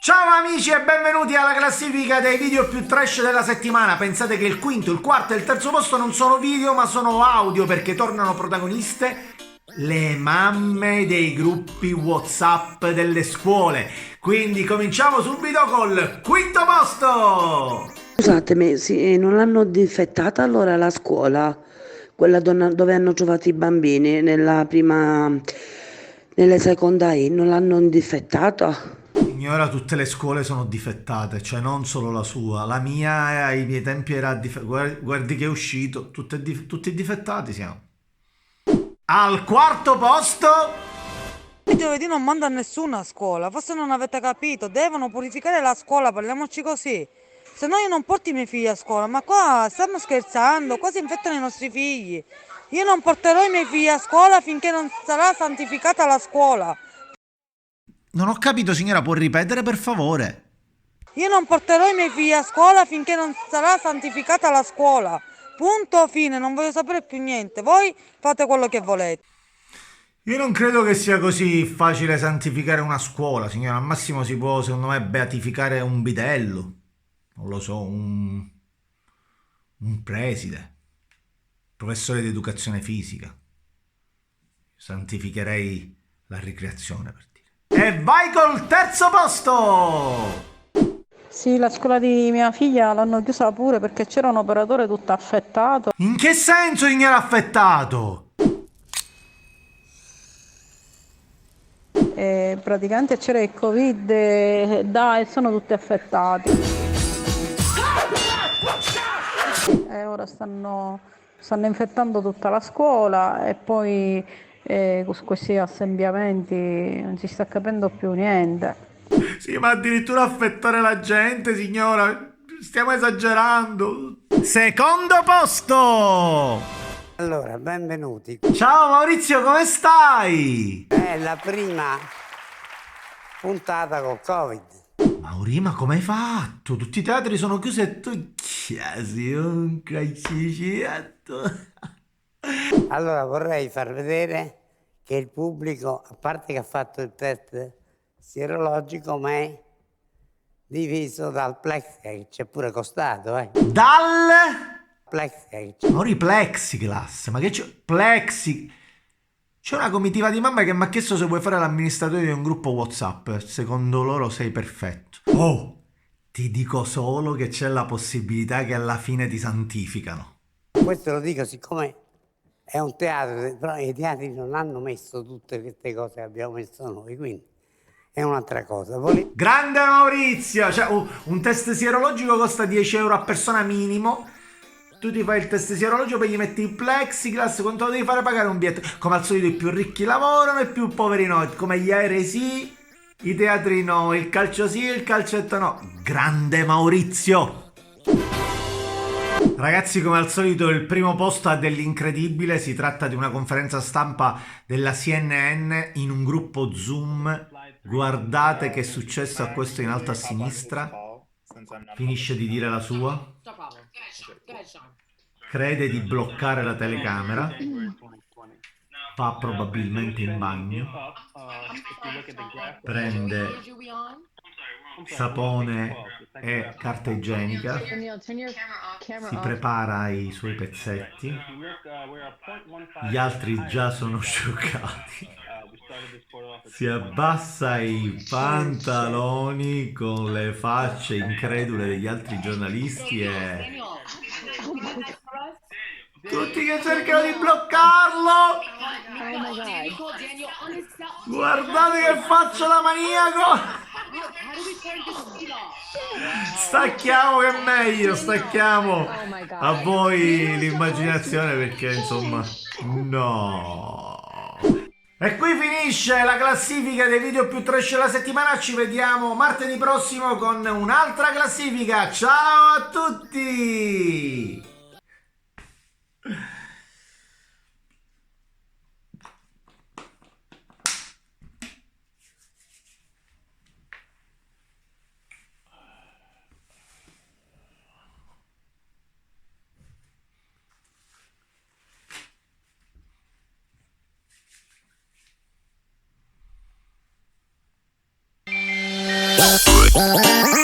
Ciao amici e benvenuti alla classifica dei video più trash della settimana. Pensate che il quinto, il quarto e il terzo posto non sono video ma sono audio, perché tornano protagoniste le mamme dei gruppi WhatsApp delle scuole. Quindi cominciamo subito col quinto posto. Scusatemi, non l'hanno disinfettata allora la scuola, quella dove hanno giocato i bambini, nella seconda I, non l'hanno disinfettata? Signora, tutte le scuole sono difettate, cioè non solo la sua. La mia ai miei tempi era guardi che è uscito, tutti difettati siamo. Al quarto posto. Il giovedì non manda nessuno a scuola, forse non avete capito, devono purificare la scuola, parliamoci così. Se no io non porto i miei figli a scuola, ma qua stiamo scherzando, qua si infettano i nostri figli. Io non porterò i miei figli a scuola finché non sarà santificata la scuola. Non ho capito, signora, può ripetere per favore? Io non porterò i miei figli a scuola finché non sarà santificata la scuola. Punto, fine, non voglio sapere più niente. Voi fate quello che volete. Io non credo che sia così facile santificare una scuola, signora. Al massimo si può, secondo me, beatificare un bidello. Non lo so, un preside, professore di educazione fisica. Santificherei la ricreazione, per dire. E vai col terzo posto! Sì, la scuola di mia figlia l'hanno chiusa pure perché c'era un operatore tutto affettato In che senso, signora, affettato? e praticamente c'era il Covid e sono tutti affettati. E ora stanno infettando tutta la scuola e poi con questi assembramenti non si sta capendo più niente. Sì, ma addirittura affettare la gente, signora. Stiamo esagerando. Secondo posto! Allora, benvenuti. Ciao Maurizio, come stai? È la prima puntata col Covid. Mauri, ma come hai fatto? Tutti i teatri sono chiusi e tu chiesi un calcicetto. Allora, vorrei far vedere che il pubblico, a parte che ha fatto il test sierologico, ma è diviso dal plex, che ci è pure costato, Dal... Plex. Mauri, plexiglass, ma che c'è? Plexi... C'è una comitiva di mamme che mi ha chiesto se vuoi fare l'amministratore di un gruppo WhatsApp. Secondo loro sei perfetto. Oh, ti dico solo che c'è la possibilità che alla fine ti santificano. Questo lo dico siccome è un teatro, però i teatri non hanno messo tutte queste cose che abbiamo messo noi, quindi è un'altra cosa. Grande Maurizio! Cioè, un test sierologico costa 10 euro a persona minimo. Tu ti fai il test sierologico, poi gli metti il plexiglass, quanto lo devi fare pagare un biglietto. Come al solito i più ricchi lavorano e i più poveri no. Come gli aerei sì, i teatri no, il calcio sì, il calcetto no. Grande Maurizio! Ragazzi, come al solito il primo posto ha dell'incredibile. Si tratta di una conferenza stampa della CNN in un gruppo Zoom. Guardate che è successo a questo in alto a sinistra. Finisce di dire la sua. Crede di bloccare la telecamera. Va probabilmente in bagno. Prende sapone e carta igienica. Si prepara i suoi pezzetti. Gli altri già sono scioccati. Si abbassa i pantaloni con le facce incredule degli altri giornalisti e tutti che cercano di bloccarlo. Guardate che faccia da maniaco. Stacchiamo che è meglio, stacchiamo. A voi l'immaginazione, perché insomma no. E qui finisce la classifica dei video più trash della settimana. Ci vediamo martedì prossimo con un'altra classifica. Ciao a tutti. We'll Bye.